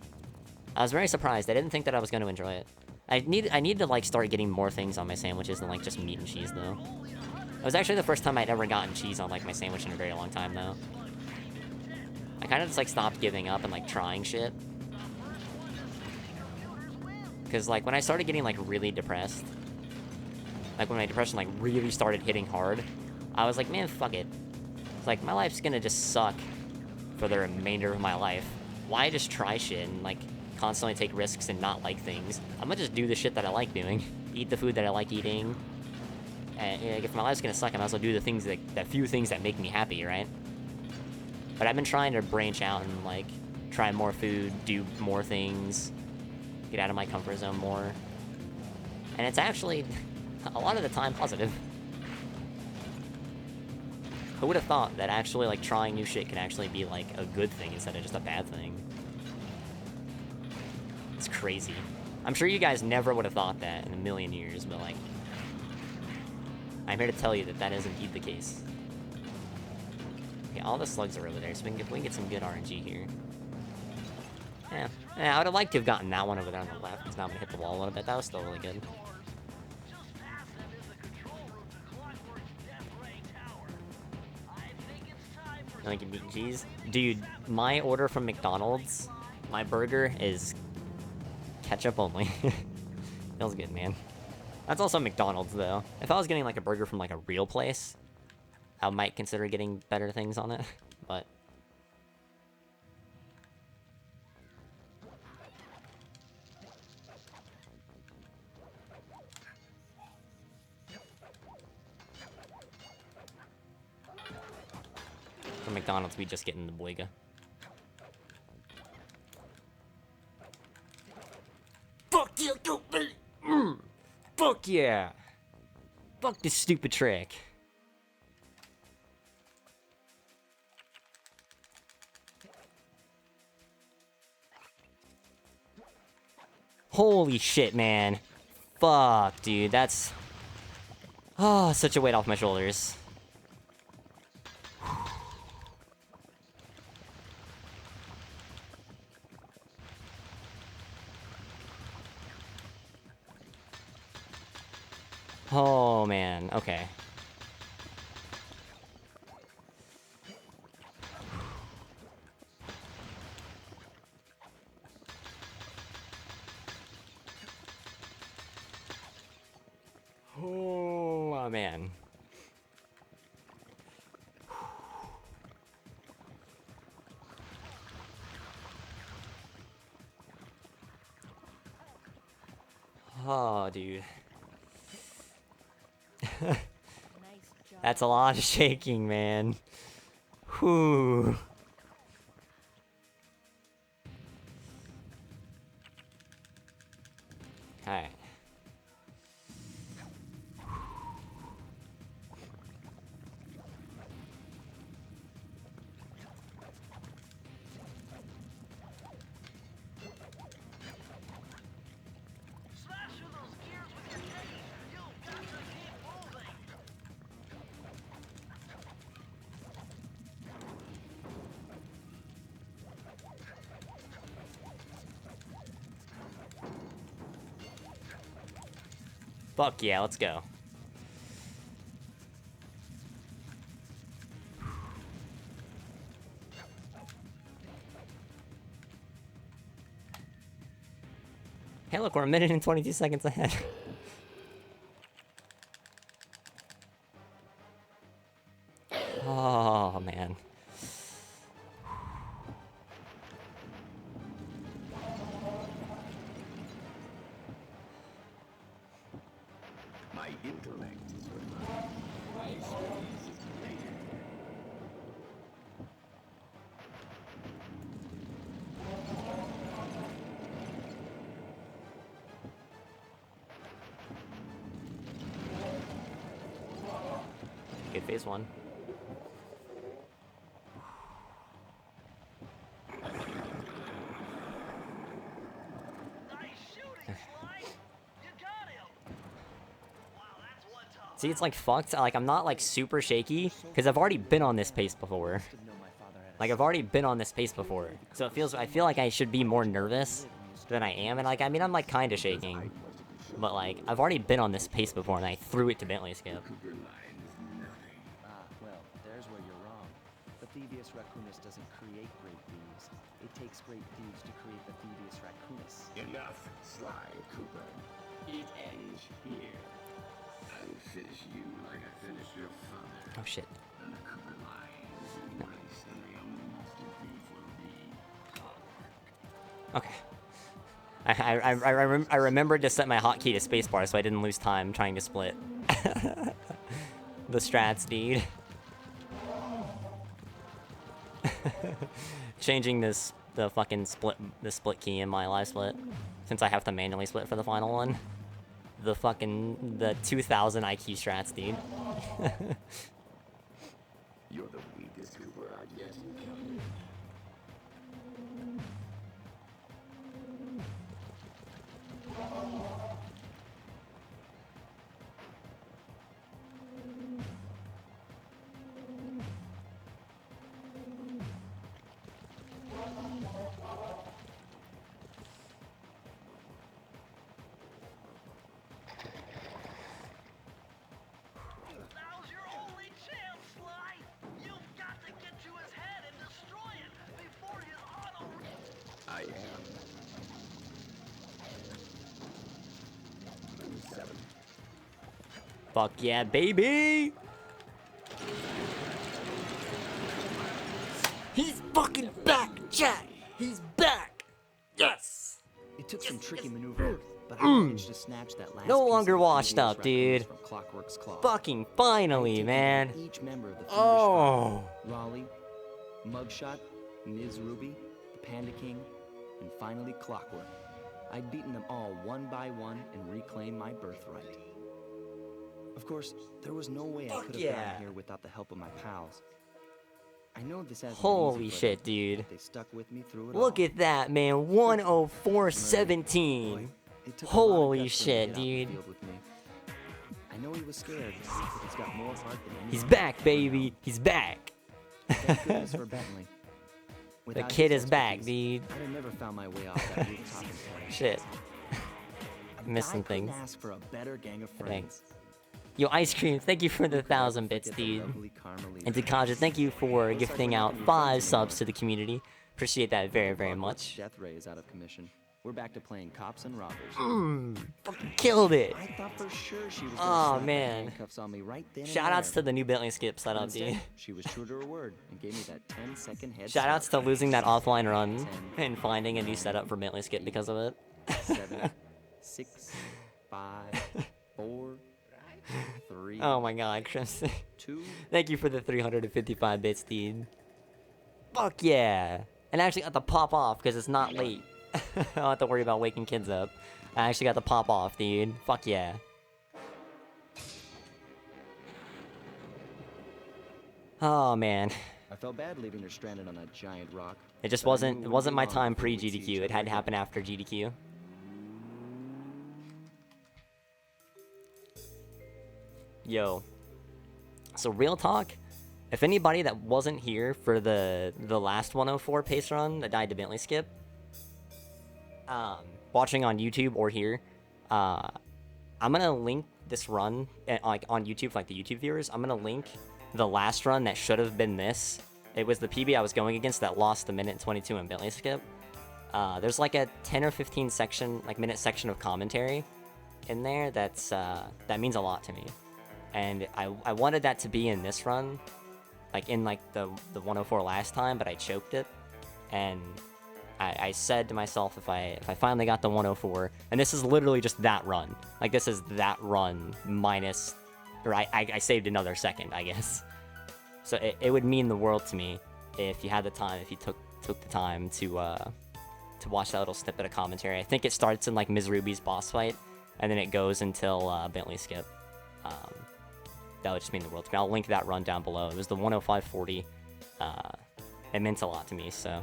I was very surprised. I didn't think that I was going to enjoy it. I need to like start getting more things on my sandwiches than like just meat and cheese though. It was actually the first time I'd ever gotten cheese on like my sandwich in a very long time though. I kind of just like stopped giving up and like trying shit. Cause like when I started getting like really depressed, like when my depression like really started hitting hard, I was like, man, fuck it. It's like my life's gonna just suck for the remainder of my life. Why just try shit and like constantly take risks and not like things? I'm gonna just do the shit that I like doing. Eat the food that I like eating. And you know, if my life's gonna suck, I might as well do the things that few things that make me happy, right? But I've been trying to branch out and like try more food, do more things, get out of my comfort zone more. And it's actually a lot of the time positive. Who would have thought that actually like trying new shit can actually be like a good thing instead of just a bad thing? It's crazy. I'm sure you guys never would have thought that in a million years, but like, I'm here to tell you that that is indeed the case. Okay, all the slugs are over there, so we can get some good RNG here. Yeah, I would have liked to have gotten that one over there on the left, because now I'm gonna hit the wall a little bit. That was still really good. Just past them is the control room to Clockwork's Death Ray Tower. I think it's time for I like meat and cheese. Dude, my order from McDonald's, my burger is ketchup only. Feels good, man. That's also McDonald's, though. If I was getting, like, a burger from, like, a real place, I might consider getting better things on it, but... For McDonald's, we just get in the Boyga. Fuck you, fuck yeah! Fuck this stupid trick. Holy shit, man. Fuck, dude, that's... Oh, such a weight off my shoulders. Oh, man. Okay. Oh, man. Oh, dude. Nice job. That's a lot of shaking, man. Whew. Alright. smash through those gears with your teeth. You've got to keep moving. Fuck yeah, let's go. Hey, look, we're a minute and 22 seconds ahead. Oh, man. My intellect is refined. My experience is greater. Good phase one. Nice shooting, Sly. You got him. Wow, that's one tough. See, it's like fucked. Like, I'm not like super shaky because I've already been on this pace before. Like, I've already been on this pace before. So I feel like I should be more nervous than I am. And like, I mean, I'm like kind of shaking. But like, I've already been on this pace before and I threw it to Bentley Skip. Well, there's where you're wrong. The Thievius Raccoonus doesn't create great thieves. It takes great thieves to create the Thievius Raccoonus. Enough, Sly Cooper. It ends here. I will finish you like I finished your father. Oh shit. And the Cooper line is embraced, and the only masterpiece will be clockwork. Okay. I remembered to set my hotkey to spacebar so I didn't lose time trying to split. The strats, dude. Changing the split key in my live split since I have to manually split for the final one. The 2000 IQ strats, dude. You're the weakest Cooper I've yet encountered. Now's your only chance, Sly. You've got to get to his head and destroy it before his auto. I am. 7. Fuck yeah, baby! He's fucking back, chat! He's back! Yes! It took some tricky maneuvering, but I managed to snatch that last No piece longer of the washed Thievius up, dude. Raccoonus from Clockwork's claw. Fucking finally, Taking man! down each member of the Thievius Oh! family. Raleigh, Mugshot, Ms. Ruby, the Panda King, and finally Clockwork. I'd beaten them all one by one and reclaimed my birthright. Of course, there was no way I could have yeah. gotten here without the help of my pals. I know this hasn't been Holy easy for shit, them, dude. but they stuck with me through it Look all. at that, man. 104.17. Boy, it took a lot of Holy guts for him to shit, get out the dude. field with me. I know he was scared, but he's got more heart than anyone. He's back, baby. He's back. Thank goodness for Bentley. The Without kid his is back, expertise, dude. I'd have never found my way off that rooftop and play. Shit. A Missed guy some couldn't things. ask for a better gang of Thanks. friends. Yo, Ice Cream, thank you for the 1,000 bits, Forget the dude. lovely Carmelita. And Takaja, thank you for gifting out 5 subs to the community. Appreciate that very, very much. Death Ray is out of commission. We're back to playing cops and robbers. Fucking killed it. I thought for sure she was Oh, gonna slap the man. handcuffs on me right then and Shoutouts to there. the new Bentley Skip But setup, dude. instead, she was true to her word and gave me that 10-second head Shoutouts to start. losing that offline run and finding a new setup for Bentley Skip because of it. 7, 6, 5, 4, 3, Oh my god, Crimson. 2. Thank you for the 355 bits, dude. Fuck yeah. And I actually got to pop off because it's not late. I don't have to worry about waking kids up. I actually got to pop off, dude. Fuck yeah. Oh man. I felt bad leaving her stranded on that giant rock. It just but I wasn't knew it it wasn't wouldn't my be long time before pre we'd see each GDQ. It other had again. happened after GDQ. Yo. So real talk, if anybody that wasn't here for the last 104 pace run that died to Bentley Skip, watching on YouTube or here, I'm gonna link this run like on YouTube for like the YouTube viewers. I'm gonna link the last run that should have been this. It was the PB I was going against that lost the minute 22 in Bentley Skip. There's like a 10 or 15 minute section of commentary in there that means a lot to me. And I wanted that to be in this run, like in like the 104 last time, but I choked it. And I said to myself, if I finally got the 104, and this is literally just that run, like this is that run minus, or I saved another second, I guess. So it would mean the world to me if you had the time, if you took the time to watch that little snippet of commentary. I think it starts in like Ms. Ruby's boss fight, and then it goes until Bentley Skip. That would just mean the world to me. I'll link that run down below. It was the 105.40. It meant a lot to me, so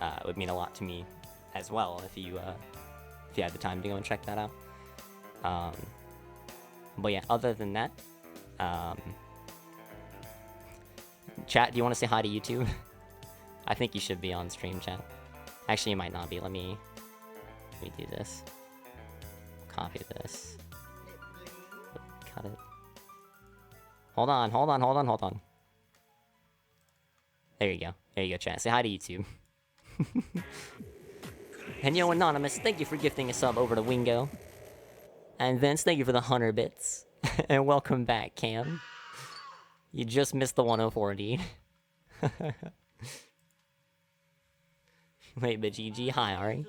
it would mean a lot to me as well if you had the time to go and check that out. But yeah, other than that, chat, do you want to say hi to YouTube? I think you should be on stream, chat. Actually, you might not be. Let me do this. Copy this. Cut it. Hold on. There you go, chat. Say hi to YouTube. And yo, Anonymous, thank you for gifting a sub over to Wingo. And Vince, thank you for the 100 bits. And welcome back, Cam. You just missed the 104, indeed. Wait, but GG, hi, Ari.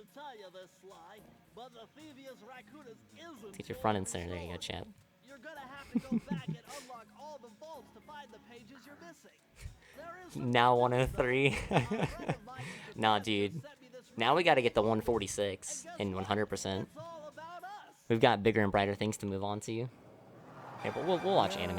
Get your front and center. There you go, chat. You're gonna have to go back and unlock all the vaults to find the pages you're missing. Now 103. Nah, dude. Now we gotta get the 146 and 100%. We've got bigger and brighter things to move on to. Okay, but we'll watch anime.